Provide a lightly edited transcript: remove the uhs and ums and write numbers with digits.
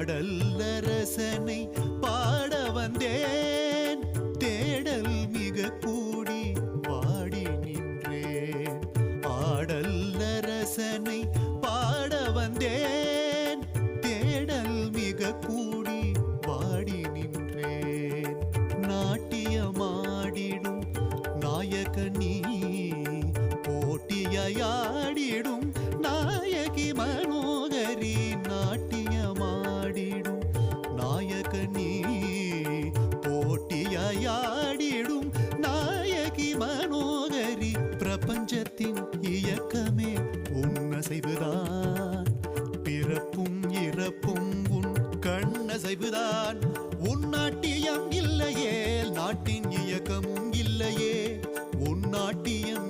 பாடல்லரசனை பாட வந்தேன், தேடல் மிக கூடி பாடி நின்றேன். ஆடல்லரசனை பாட வந்தேன், தேடல் மிக கூடி பாடி நின்றேன். நாட்டியமாடிடும் நாயகனீ, போட்டியாடிடும் நாயகி மனோகரி. நாட்டியமாடிடும் நாயகனீ, போட்டியாடிடும் நாயகி மனோகரி. பிரபஞ்சத்தின் இயக்கமே உன்னசைவுதான், பிறப்பும் இறப்பும் உன் கண்ணசைவுதான். உன் நாட்டியம் இல்லையே நாட்டின் இயக்கமும் இல்லையே, உன் நாட்டியம்